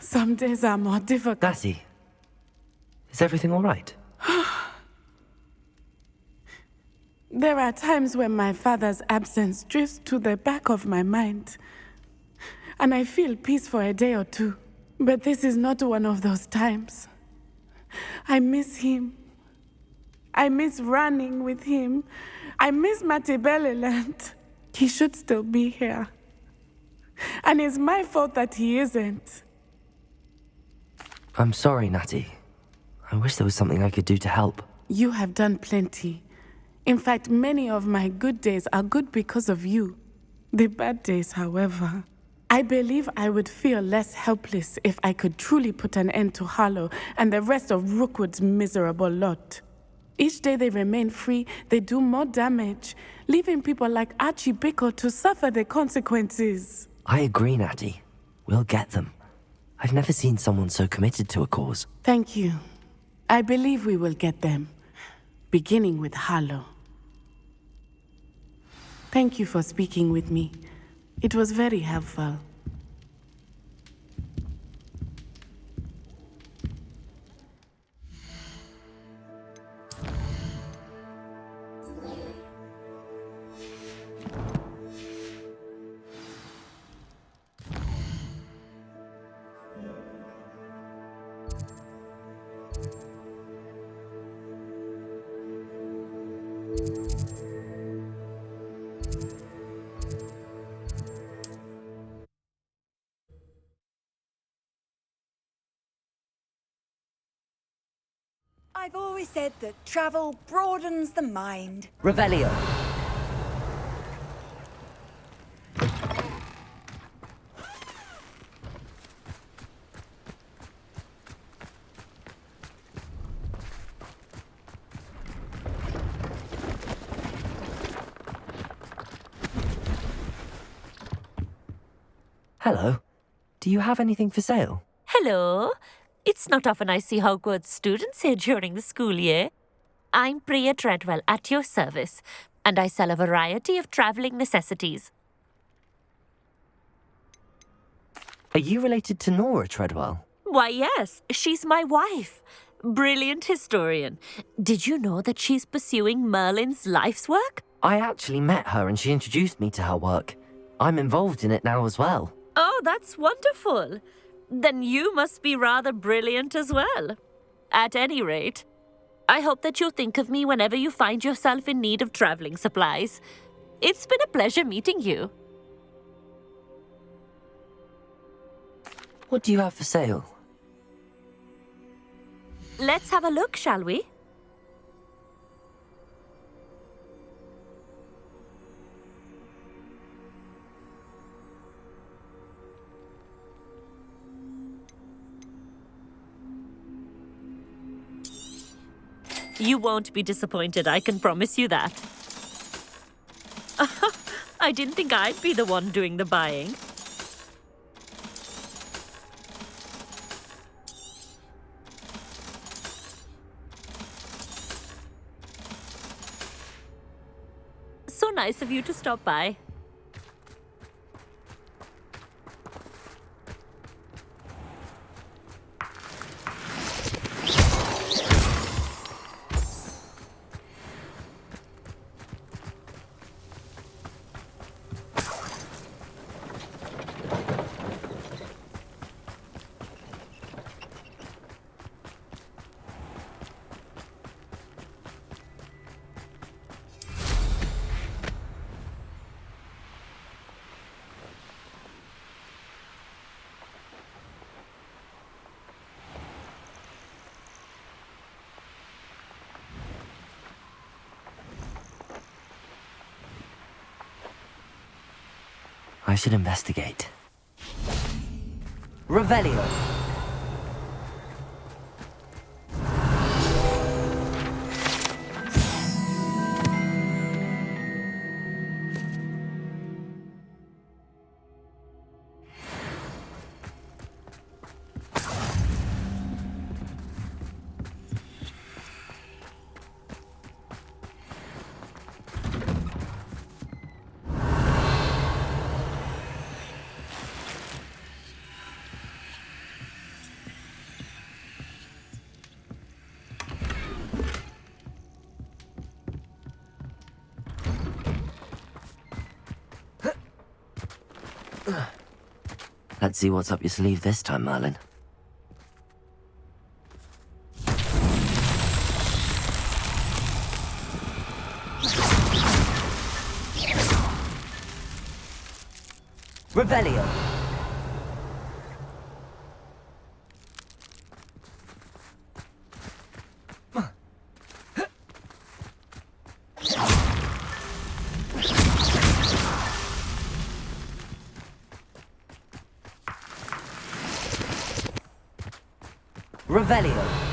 Some days are more difficult. Natty, is everything all right? There are times when my father's absence drifts to the back of my mind, and I feel peace for a day or two. But this is not one of those times. I miss him. I miss running with him. I miss Matibeleland. He should still be here. And it's my fault that he isn't. I'm sorry, Natty. I wish there was something I could do to help. You have done plenty. In fact, many of my good days are good because of you. The bad days, however, I believe I would feel less helpless if I could truly put an end to Harlow and the rest of Rookwood's miserable lot. Each day they remain free, they do more damage, leaving people like Archie Bickle to suffer the consequences. I agree, Natty. We'll get them. I've never seen someone so committed to a cause. Thank you. I believe we will get them, beginning with Harlow. Thank you for speaking with me. It was very helpful. I've always said that travel broadens the mind. Revelio. Hello. Do you have anything for sale? Hello. It's not often I see Hogwarts students here during the school year. I'm Priya Treadwell at your service, and I sell a variety of travelling necessities. Are you related to Nora Treadwell? Why, yes, she's my wife. Brilliant historian. Did you know that she's pursuing Merlin's life's work? I actually met her and she introduced me to her work. I'm involved in it now as well. Oh, that's wonderful. Then you must be rather brilliant as well. At any rate, I hope that you'll think of me whenever you find yourself in need of travelling supplies. It's been a pleasure meeting you. What do you have for sale? Let's have a look, shall we? You won't be disappointed, I can promise you that. I didn't think I'd be the one doing the buying. So nice of you to stop by. I should investigate. Revelio. Let's see what's up your sleeve this time, Merlin. Revelio. Revelio.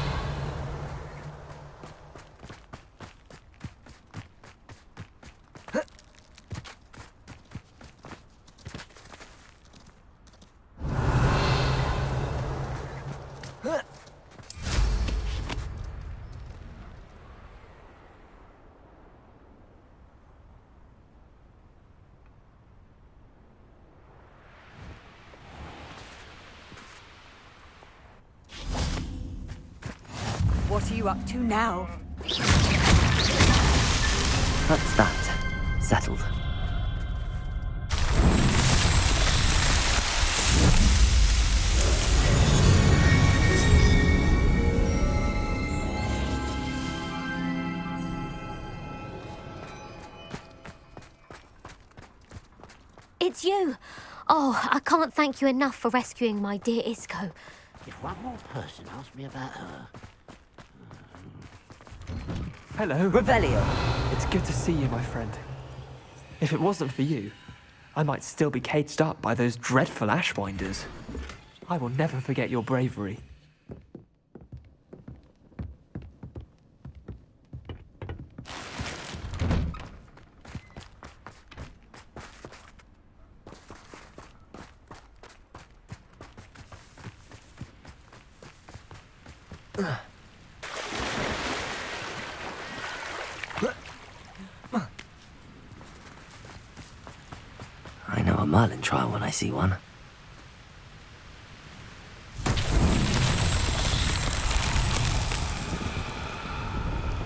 What are you up to now? That's that. Settled. It's you! Oh, I can't thank you enough for rescuing my dear Isco. If one more person asks me about her... Hello. Revelio. It's good to see you, my friend. If it wasn't for you, I might still be caged up by those dreadful Ashwinders. I will never forget your bravery. I know a Merlin trial when I see one.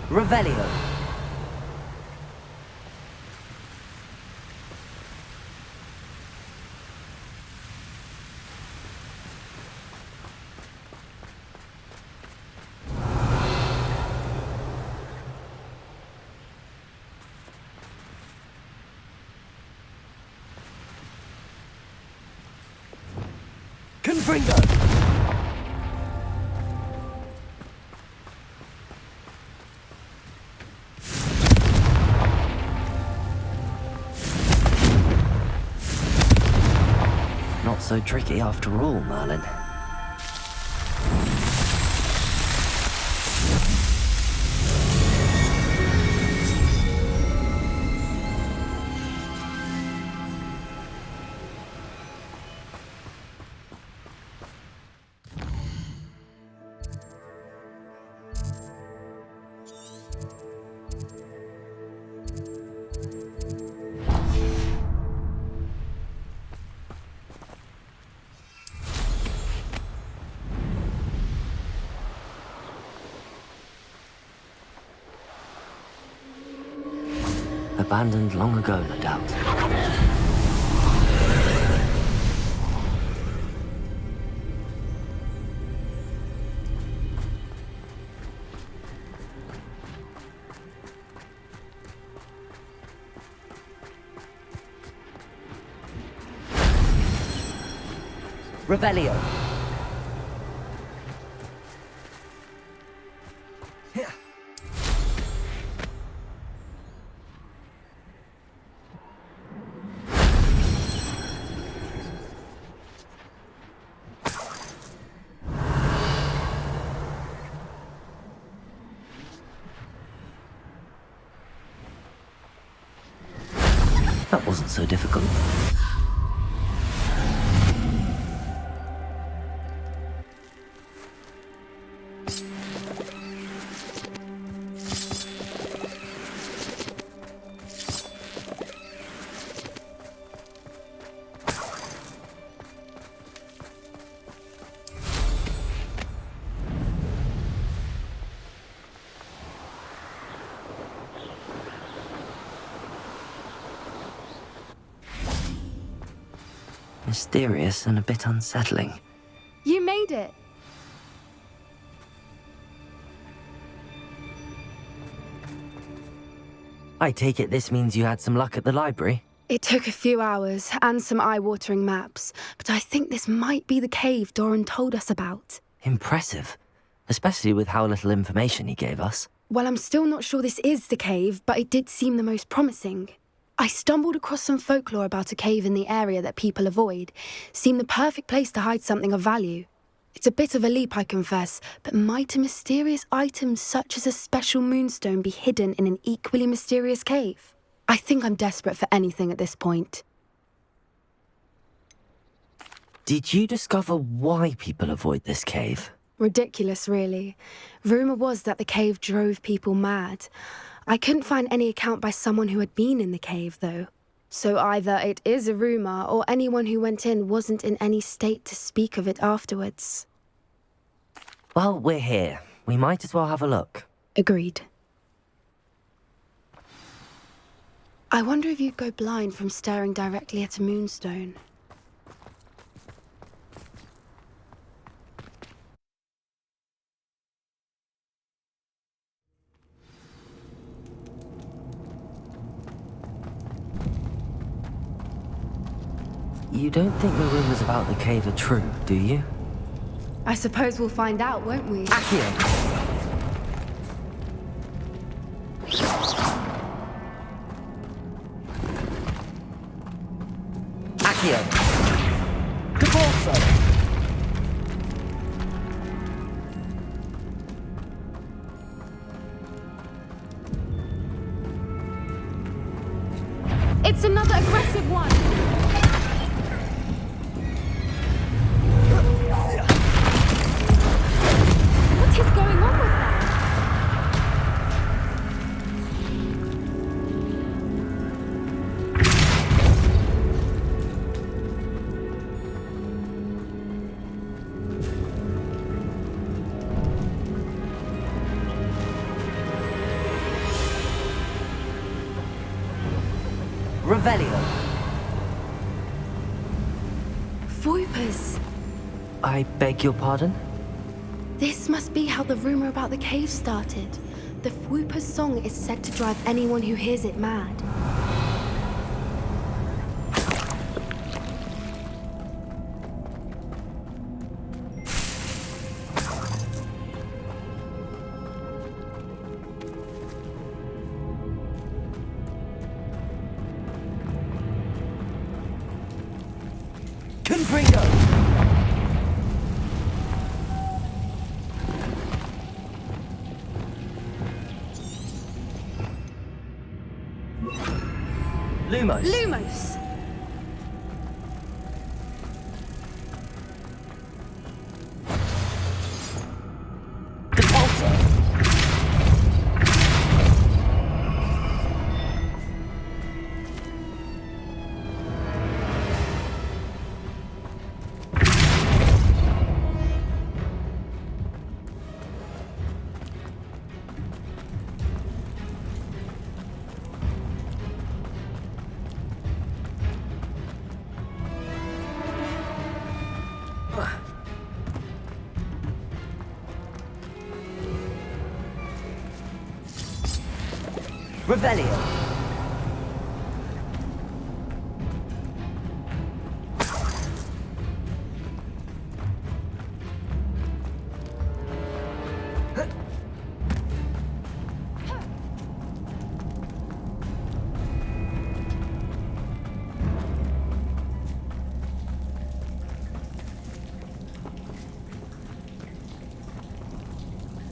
Revelio. Confringo! Not so tricky after all, Merlin. Abandoned long ago, no doubt. Revelio. That wasn't so difficult. mysterious and a bit unsettling. You made it. I take it this means you had some luck at the library? It took a few hours and some eye-watering maps, but I think this might be the cave Doran told us about. Impressive, especially with how little information he gave us. Well, I'm still not sure this is the cave, but it did seem the most promising. I stumbled across some folklore about a cave in the area that people avoid. Seemed the perfect place to hide something of value. It's a bit of a leap, I confess, but might a mysterious item such as a special moonstone be hidden in an equally mysterious cave? I think I'm desperate for anything at this point. Did you discover why people avoid this cave? Ridiculous, really. Rumour was that the cave drove people mad. I couldn't find any account by someone who had been in the cave, though. So either it is a rumour, or anyone who went in wasn't in any state to speak of it afterwards. Well, we're here. We might as well have a look. Agreed. I wonder if you'd go blind from staring directly at a moonstone. You don't think the rumors about the cave are true, do you? I suppose we'll find out, won't we? Accio! Accio! Divorso! It's another aggressive one! What is going on with that? Revelio! Voipers! I beg your pardon? This must be how the rumor about the cave started. The Whooper's song is said to drive anyone who hears it mad. Confringo! Lumos! Lumos! Depulso! Revelio!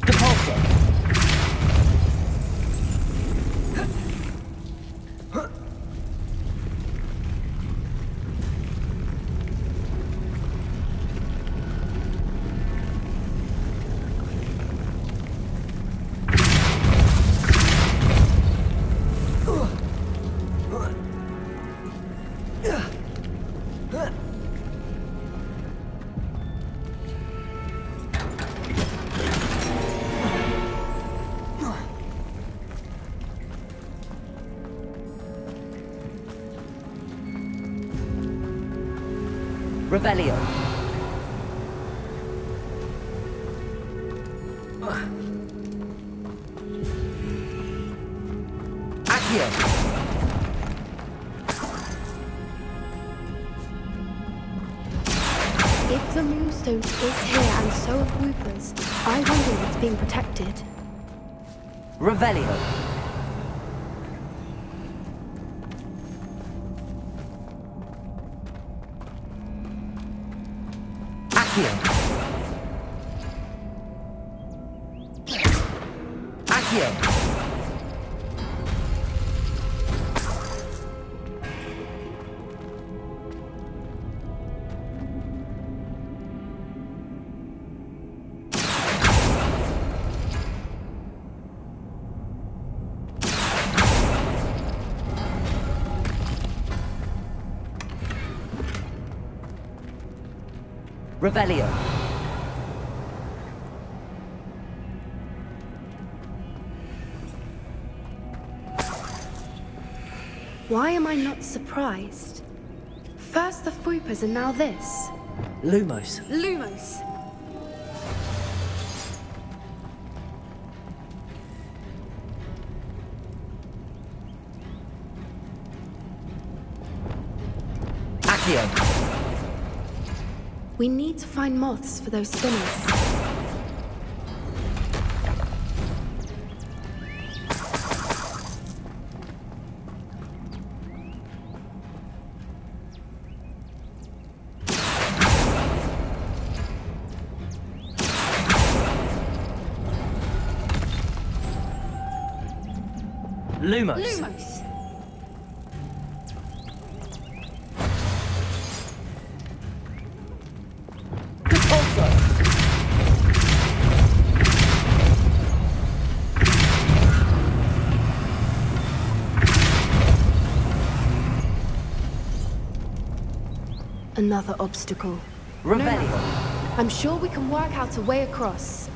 Depulso! Revelio. Accio. If the Moonstone is here and so are Whoopers, I wonder if it's being protected. Revelio. Accio. Accio. Revelio. Why am I not surprised? First the Whoopers and now this. Lumos. Lumos! Accio. We need to find moths for those spinners. Lumos. Lumos! Another obstacle. Revelio. I'm sure we can work out a way across.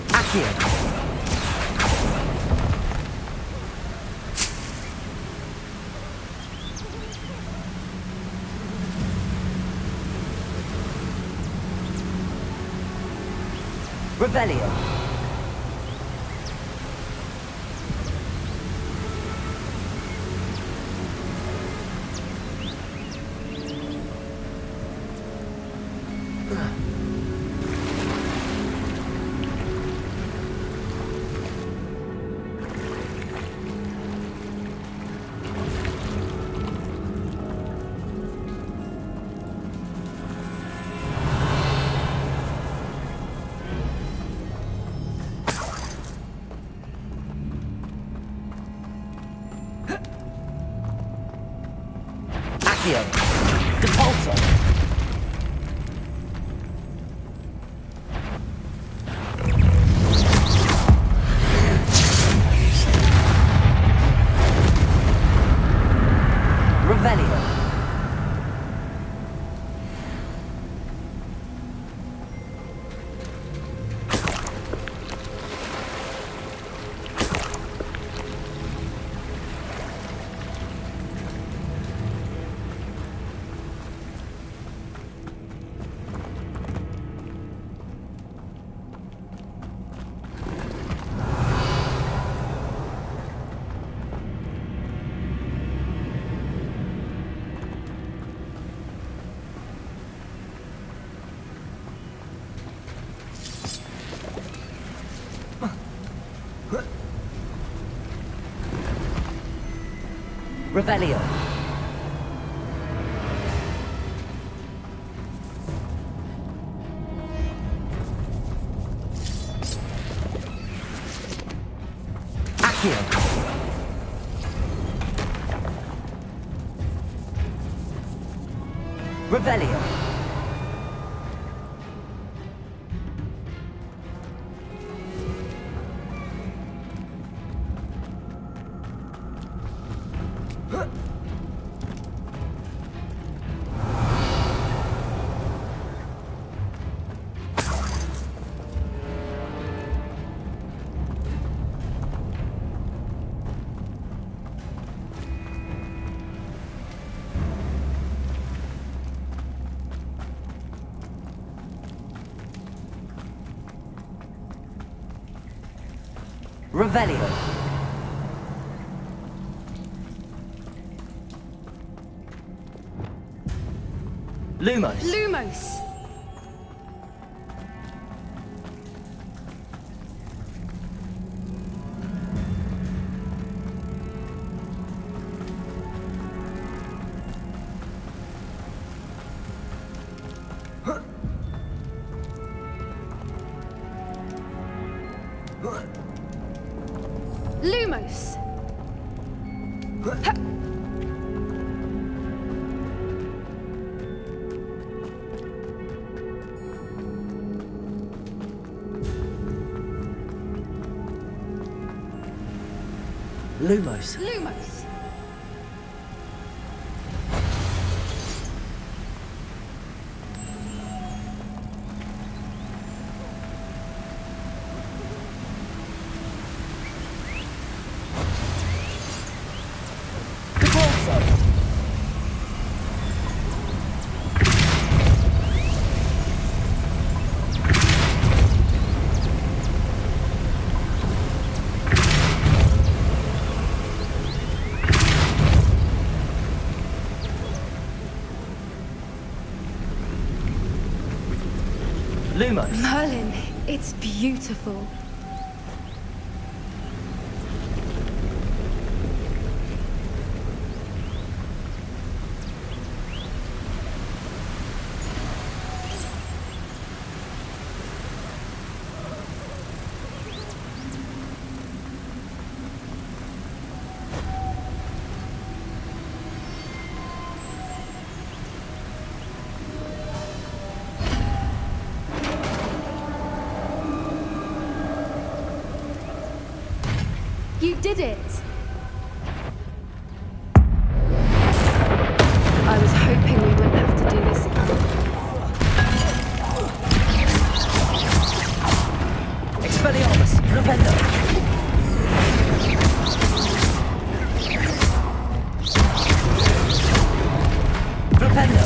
Accio. Revelio. Accio. Depulso. Revelio. Revelio. Accio. Revelio. Revelio. Lumos. Lumos! Lumos! Lumos. Lumos! Lumos. Merlin, it's beautiful. You did it! I was hoping we wouldn't have to do this again. Expelliarmus. Rependo. Rependo.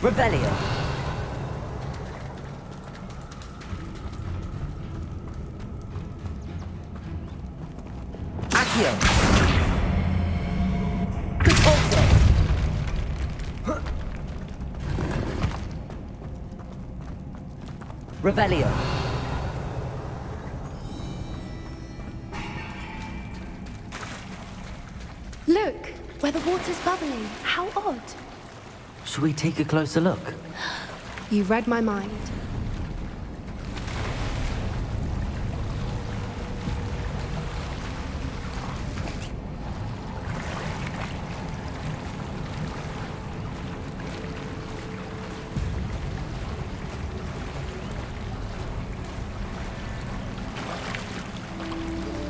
Revelio. Accio. Repulso. Revelio. Look, where the water's bubbling. How odd. Should we take a closer look? You read my mind.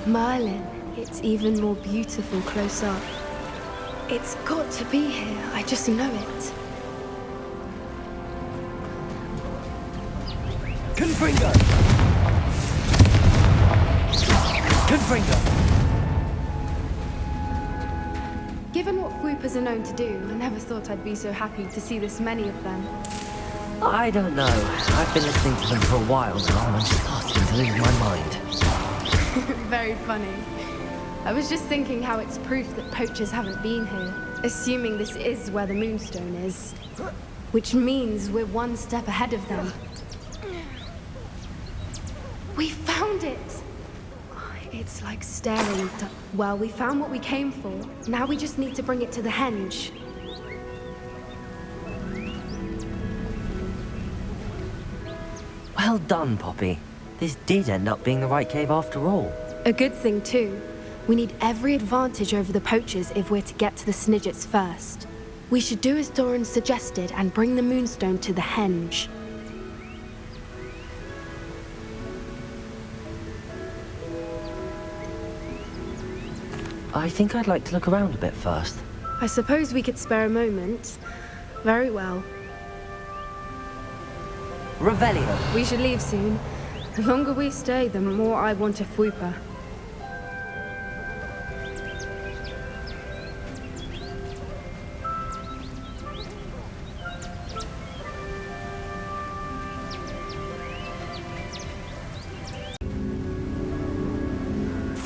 Merlin, it's even more beautiful close up. It's got to be here, I just know it. Confringo! Confringo! Given what Fwoopers are known to do, I never thought I'd be so happy to see this many of them. I don't know. I've been listening to them for a while now, and I'm starting to lose my mind. Very funny. I was just thinking how it's proof that poachers haven't been here, assuming this is where the Moonstone is. Which means we're one step ahead of them. We found it! It's like staring at... Well, we found what we came for. Now we just need to bring it to the henge. Well done, Poppy. This did end up being the right cave after all. A good thing, too. We need every advantage over the poachers if we're to get to the Snidgets first. We should do as Doran suggested and bring the Moonstone to the henge. I think I'd like to look around a bit first. I suppose we could spare a moment. Very well. Revelio. We should leave soon. The longer we stay, the more I want a Fwooper.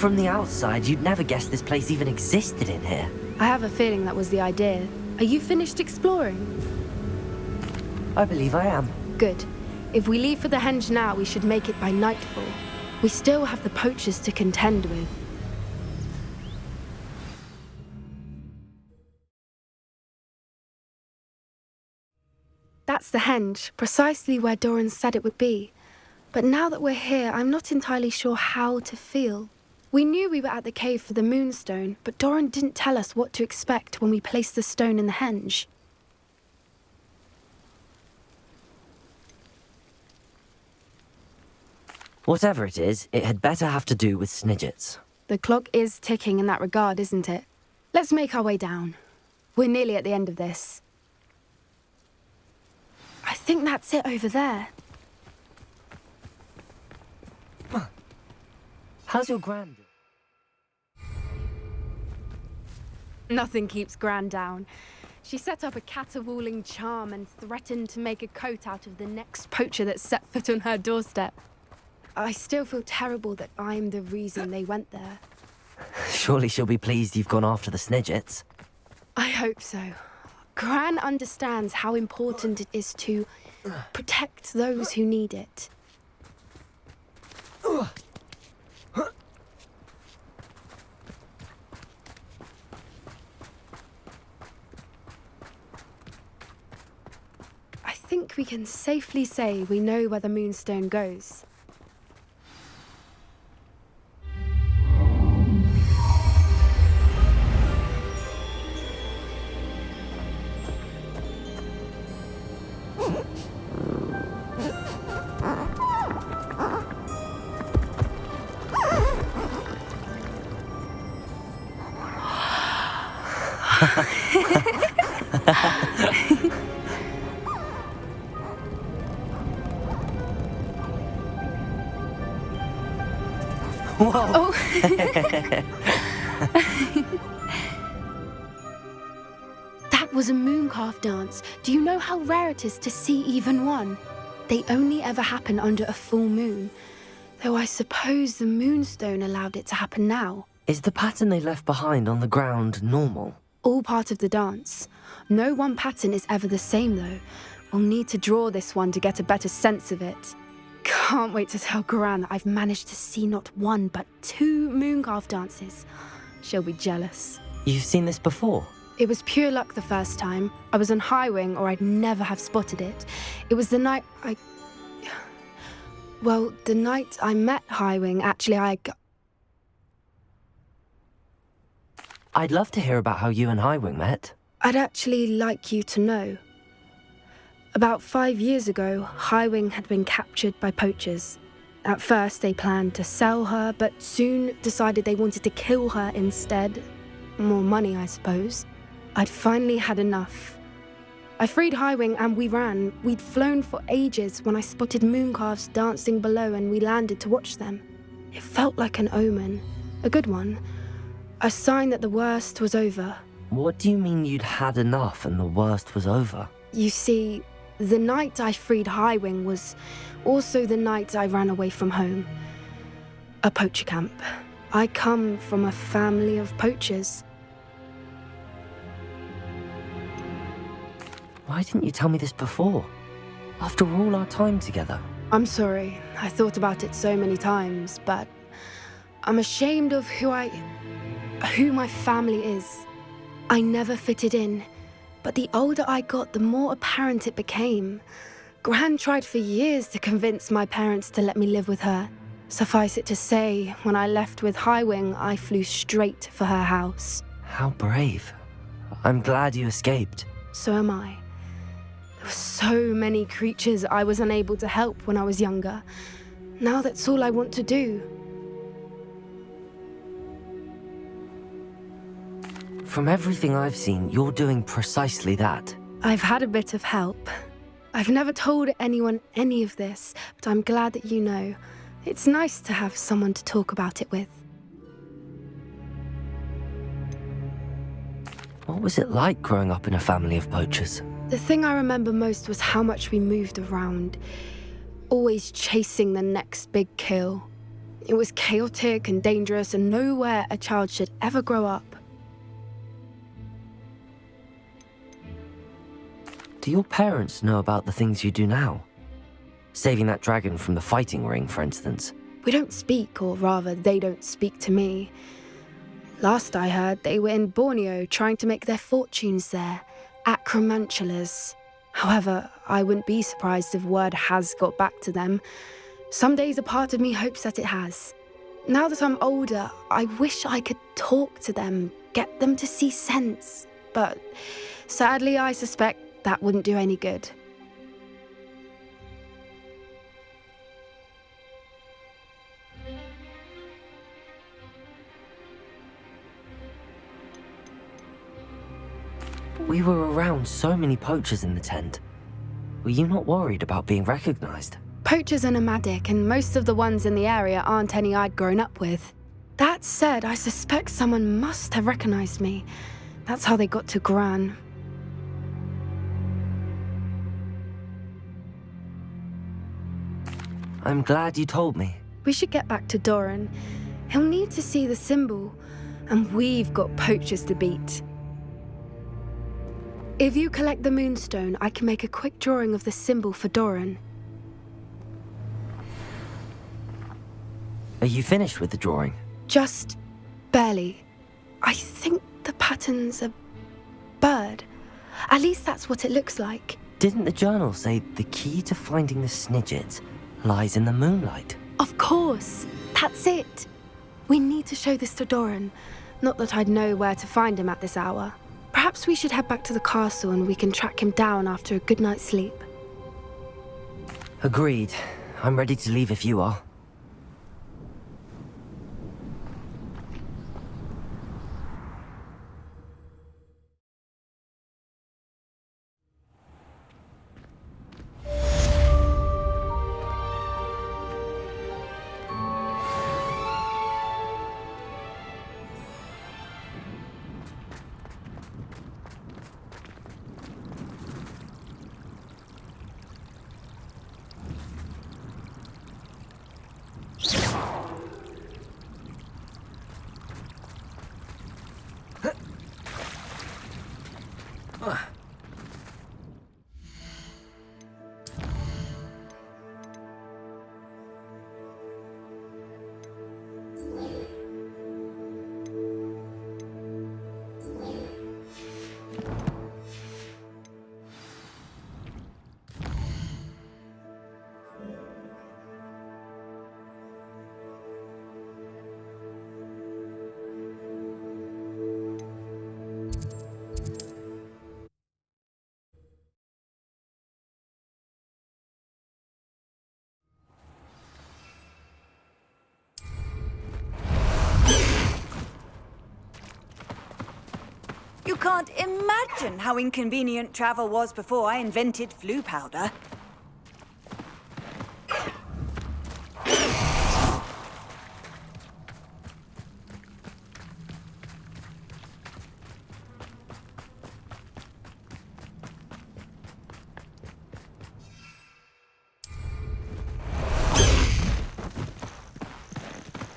From the outside, you'd never guess this place even existed in here. I have a feeling that was the idea. Are you finished exploring? I believe I am. Good. If we leave for the henge now, we should make it by nightfall. We still have the poachers to contend with. That's the henge, precisely where Doran said it would be. But now that we're here, I'm not entirely sure how to feel. We knew we were at the cave for the moonstone, but Doran didn't tell us what to expect when we placed the stone in the henge. Whatever it is, it had better have to do with Snidgets. The clock is ticking in that regard, isn't it? Let's make our way down. We're nearly at the end of this. I think that's it over there. How's your grand? Nothing keeps Gran down. She set up a caterwauling charm and threatened to make a coat out of the next poacher that set foot on her doorstep. I still feel terrible that I'm the reason they went there. Surely she'll be pleased you've gone after the Snidgets. I hope so. Gran understands how important it is to protect those who need it. I think we can safely say we know where the moonstone goes. Whoa! Oh. That was a Mooncalf dance. Do you know how rare it is to see even one? They only ever happen under a full moon. Though I suppose the moonstone allowed it to happen now. Is the pattern they left behind on the ground normal? All part of the dance. No one pattern is ever the same, though. We'll need to draw this one to get a better sense of it. Can't wait to tell Gran that I've managed to see not one, but 2 Mooncalf dances. She'll be jealous. You've seen this before? It was pure luck the first time. I was on Highwing, or I'd never have spotted it. It was the night the night I met Highwing, actually, I'd love to hear about how you and Highwing met. I'd actually like you to know. About 5 years ago, Highwing had been captured by poachers. At first, they planned to sell her, but soon decided they wanted to kill her instead. More money, I suppose. I'd finally had enough. I freed Highwing and we ran. We'd flown for ages when I spotted mooncalves dancing below and we landed to watch them. It felt like an omen. A good one. A sign that the worst was over. What do you mean you'd had enough and the worst was over? You see, the night I freed Highwing was also the night I ran away from home. A poacher camp. I come from a family of poachers. Why didn't you tell me this before? After all our time together. I'm sorry. I thought about it so many times, but I'm ashamed of who my family is. I never fitted in, but the older I got, the more apparent it became. Gran tried for years to convince my parents to let me live with her. Suffice it to say, when I left with Highwing, I flew straight for her house. How brave. I'm glad you escaped. So am I. There were so many creatures I was unable to help when I was younger. Now that's all I want to do. From everything I've seen, you're doing precisely that. I've had a bit of help. I've never told anyone any of this, but I'm glad that you know. It's nice to have someone to talk about it with. What was it like growing up in a family of poachers? The thing I remember most was how much we moved around, always chasing the next big kill. It was chaotic and dangerous and nowhere a child should ever grow up. Do your parents know about the things you do now? Saving that dragon from the fighting ring, for instance. We don't speak, or rather, they don't speak to me. Last I heard, they were in Borneo trying to make their fortunes there, acromantulas. However, I wouldn't be surprised if word has got back to them. Some days a part of me hopes that it has. Now that I'm older, I wish I could talk to them, get them to see sense. But sadly, I suspect that wouldn't do any good. We were around so many poachers in the tent. Were you not worried about being recognized? Poachers are nomadic, and most of the ones in the area aren't any I'd grown up with. That said, I suspect someone must have recognized me. That's how they got to Gran. I'm glad you told me. We should get back to Doran. He'll need to see the symbol, and we've got poachers to beat. If you collect the moonstone, I can make a quick drawing of the symbol for Doran. Are you finished with the drawing? Just barely. I think the pattern's a bird. At least that's what it looks like. Didn't the journal say the key to finding the Snidget lies in the moonlight? Of course. That's it. We need to show this to Doran. Not that I'd know where to find him at this hour. Perhaps we should head back to the castle and we can track him down after a good night's sleep. Agreed. I'm ready to leave if you are. You can't imagine how inconvenient travel was before I invented flu powder.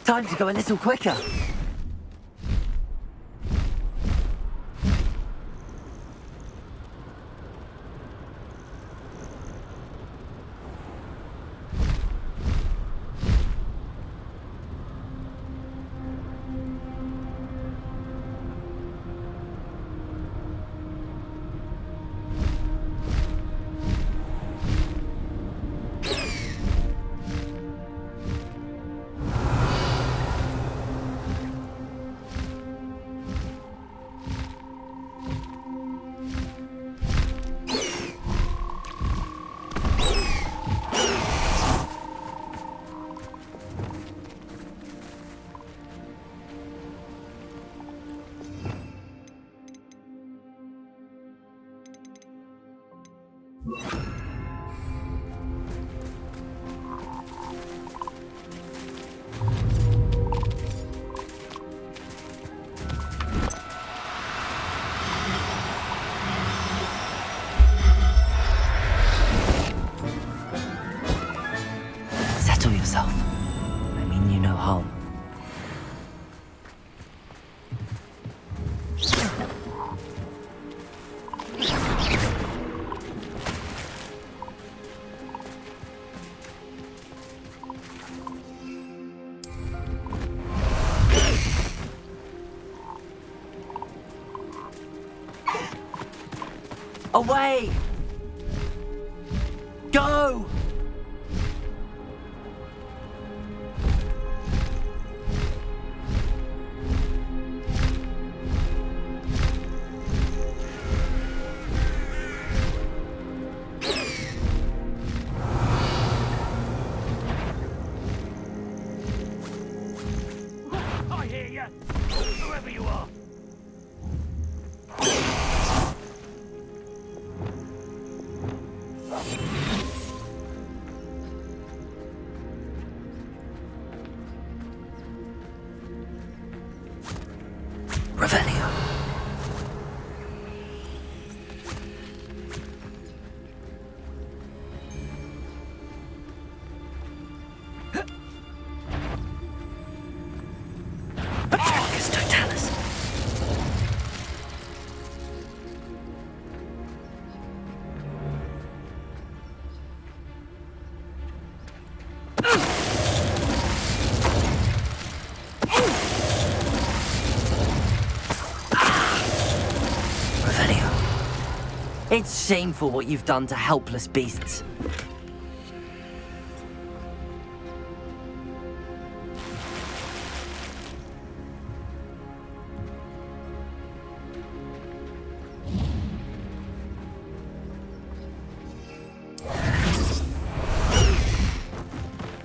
Time to go a little quicker. harm. Away! Go! I hear you, whoever you are. Revelio. Patricus Totalis. Revelio. It's shameful what you've done to helpless beasts.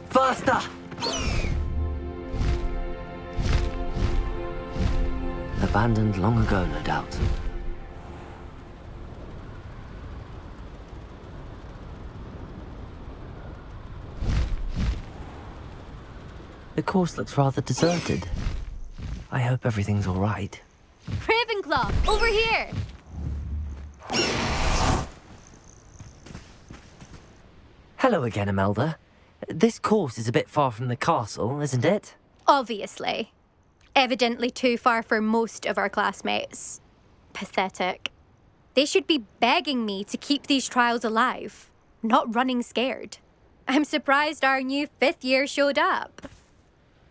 Faster! Abandoned long ago, no doubt. The course looks rather deserted. I hope everything's all right. Ravenclaw, over here! Hello again, Imelda. This course is a bit far from the castle, isn't it? Obviously. Evidently too far for most of our classmates. Pathetic. They should be begging me to keep these trials alive, not running scared. I'm surprised our new 5th year showed up.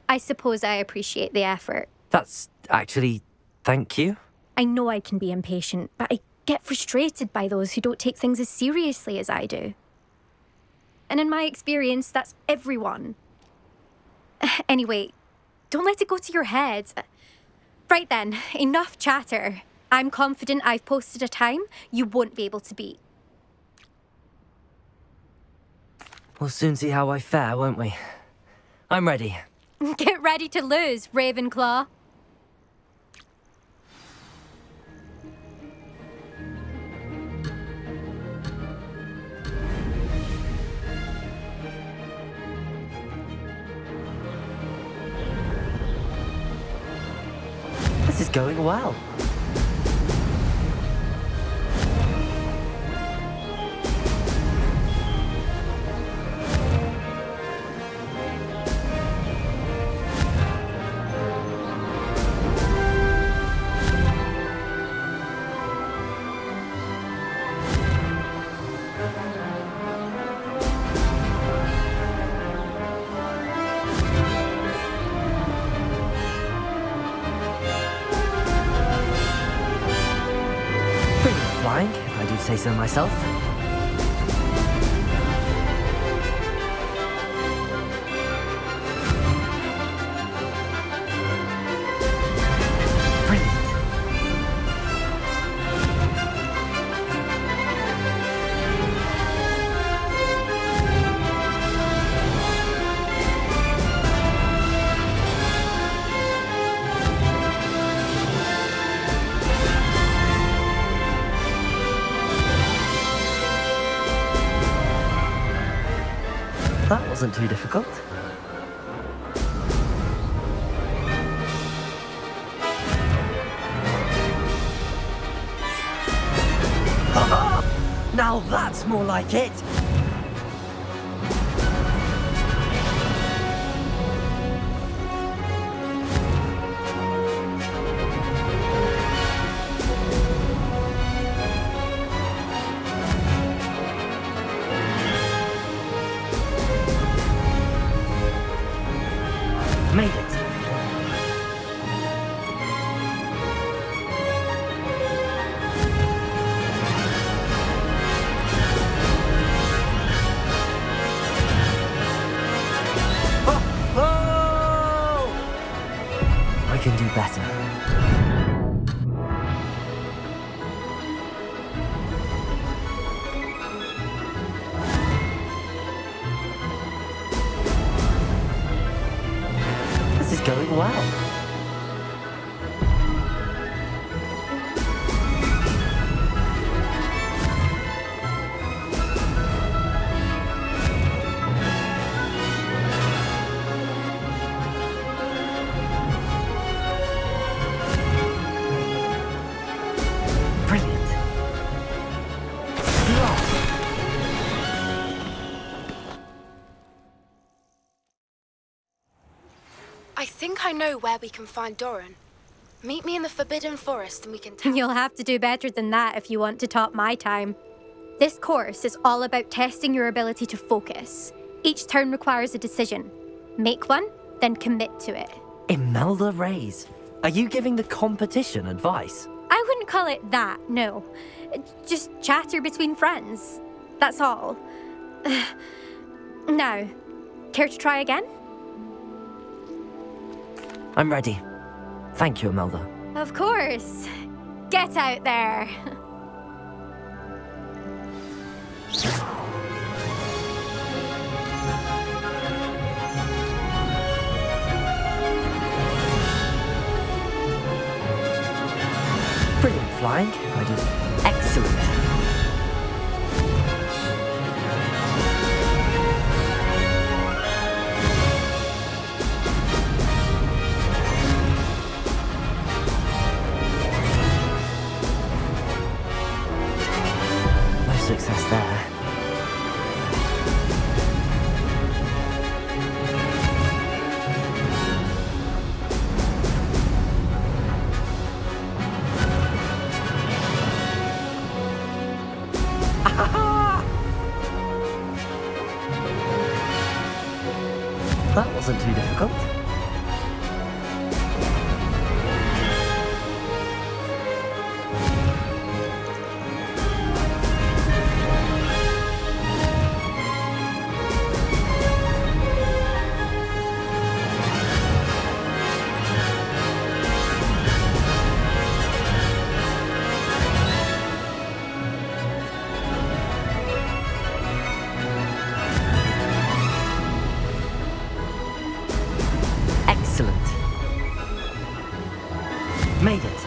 I suppose I appreciate the effort. That's actually... thank you. I know I can be impatient, but I get frustrated by those who don't take things as seriously as I do. And in my experience, that's everyone. Anyway, don't let it go to your head. Right then, enough chatter. I'm confident I've posted a time you won't be able to beat. We'll soon see how I fare, won't we? I'm ready. Get ready to lose, Ravenclaw. This is going well. Flying, if I do say so myself. Brilliant. That wasn't too difficult. Now that's more like it! Made it. I can do better. This is going well. Brilliant. I think I know where we can find Doran. Meet me in the Forbidden Forest and we can tell. You'll have to do better than that if you want to top my time. This course is all about testing your ability to focus. Each turn requires a decision. Make one, then commit to it. Imelda Rays, are you giving the competition advice? I wouldn't call it that, no. Just chatter between friends. That's all. Now, care to try again? I'm ready. Thank you, Imelda. Of course. Get out there. Brilliant flying, if I do. Excellent. No success there. That wasn't too difficult. Excellent. Made it.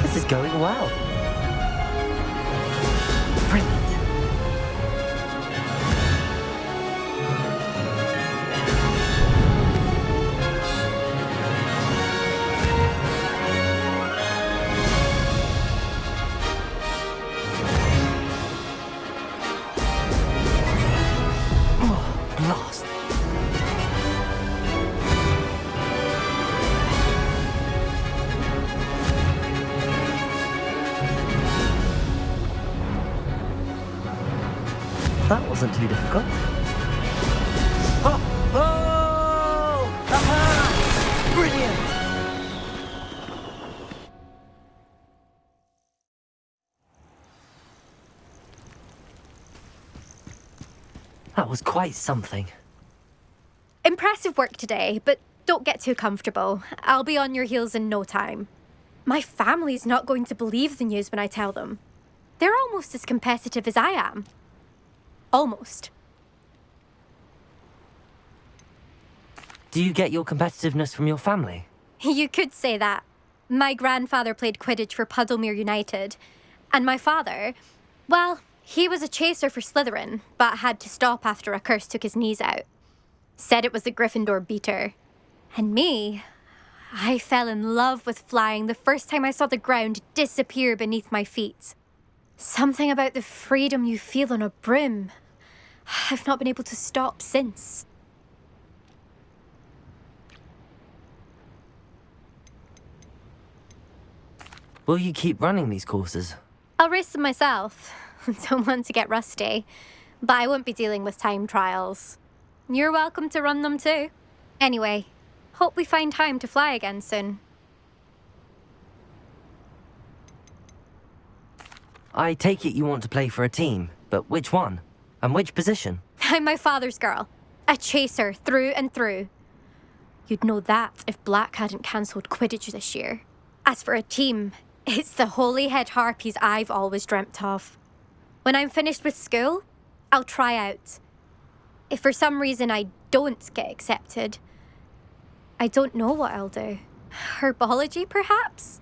This is going well. Brilliant. Oh, blast. That wasn't too difficult. Oh! Oh! Aha! Brilliant! That was quite something. Impressive work today, but don't get too comfortable. I'll be on your heels in no time. My family's not going to believe the news when I tell them. They're almost as competitive as I am. Almost. Do you get your competitiveness from your family? You could say that. My grandfather played Quidditch for Puddlemere United. And my father, well, he was a chaser for Slytherin, but had to stop after a curse took his knees out. Said it was the Gryffindor beater. And me, I fell in love with flying the first time I saw the ground disappear beneath my feet. Something about the freedom you feel on a broom. I've not been able to stop since. Will you keep running these courses? I'll race them myself. Don't want to get rusty. But I won't be dealing with time trials. You're welcome to run them too. Anyway, hope we find time to fly again soon. I take it you want to play for a team, but which one? And which position? I'm my father's girl. A chaser through and through. You'd know that if Black hadn't cancelled Quidditch this year. As for a team, it's the Holyhead Harpies I've always dreamt of. When I'm finished with school, I'll try out. If for some reason I don't get accepted, I don't know what I'll do. Herbology, perhaps?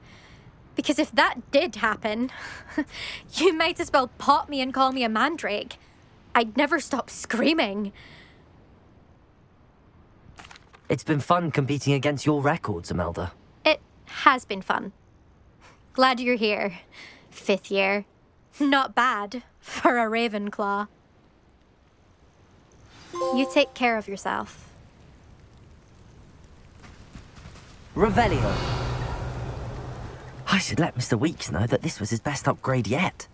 Because if that did happen, you might as well pop me and call me a mandrake. I'd never stop screaming. It's been fun competing against your records, Imelda. It has been fun. Glad you're here. 5th year. Not bad for a Ravenclaw. You take care of yourself. Revelio. I should let Mr. Weeks know that this was his best upgrade yet.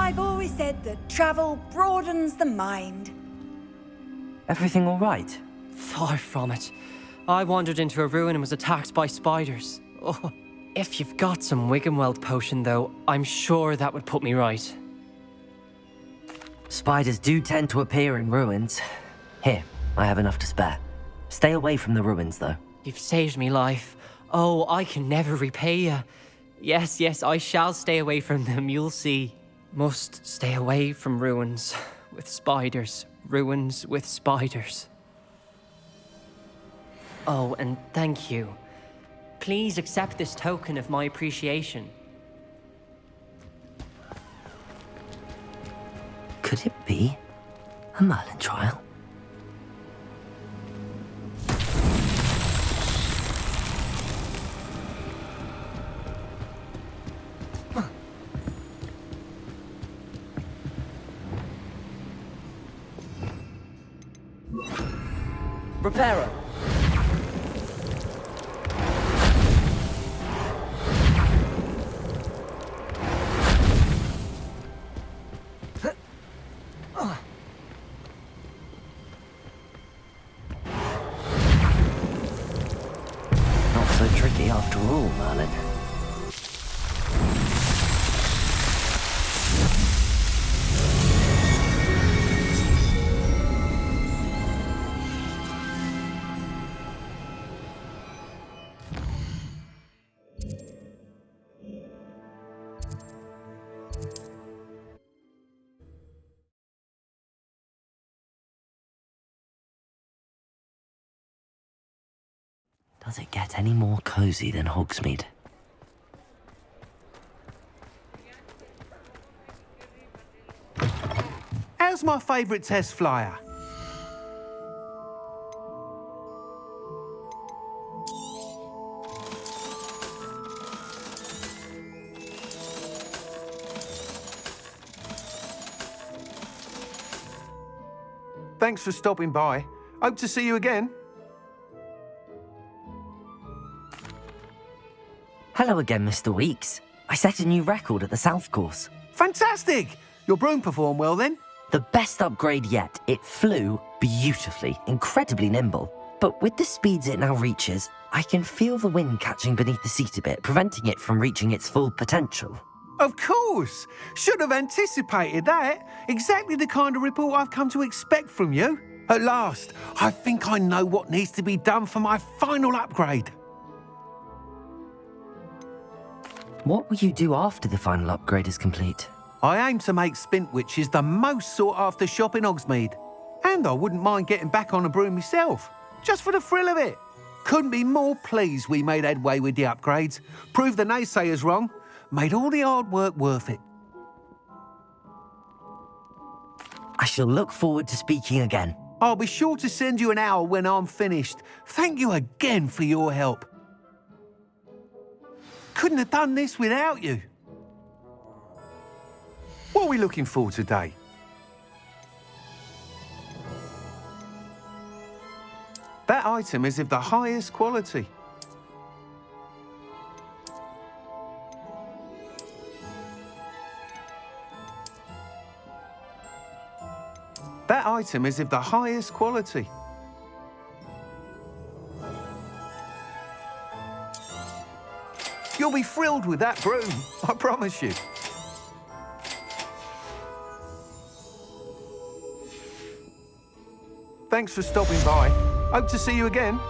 I've always said that travel broadens the mind. Everything all right? Far from it. I wandered into a ruin and was attacked by spiders. Oh, if you've got some Wiggenweld potion, though, I'm sure that would put me right. Spiders do tend to appear in ruins. Here, I have enough to spare. Stay away from the ruins, though. You've saved me life. Oh, I can never repay you. Yes, I shall stay away from them, you'll see. Must stay away from ruins with spiders. Ruins with spiders. Oh, and thank you. Please accept this token of my appreciation. Could it be a Merlin trial? Reparo. Not so tricky after all, Merlin. Does it get any more cozy than Hogsmeade? How's my favourite test flyer? Thanks for stopping by. Hope to see you again. Hello again, Mr. Weeks. I set a new record at the South Course. Fantastic! Your broom performed well then? The best upgrade yet. It flew beautifully, incredibly nimble. But with the speeds it now reaches, I can feel the wind catching beneath the seat a bit, preventing it from reaching its full potential. Of course! Should have anticipated that. Exactly the kind of report I've come to expect from you. At last, I think I know what needs to be done for my final upgrade. What will you do after the final upgrade is complete? I aim to make Spintwitches the most sought-after shop in Hogsmeade. And I wouldn't mind getting back on a broom myself, just for the thrill of it. Couldn't be more pleased we made headway with the upgrades, proved the naysayers wrong, made all the hard work worth it. I shall look forward to speaking again. I'll be sure to send you an hour when I'm finished. Thank you again for your help. Couldn't have done this without you. What are we looking for today? That item is of the highest quality. That item is of the highest quality. You'll be thrilled with that broom, I promise you. Thanks for stopping by. Hope to see you again.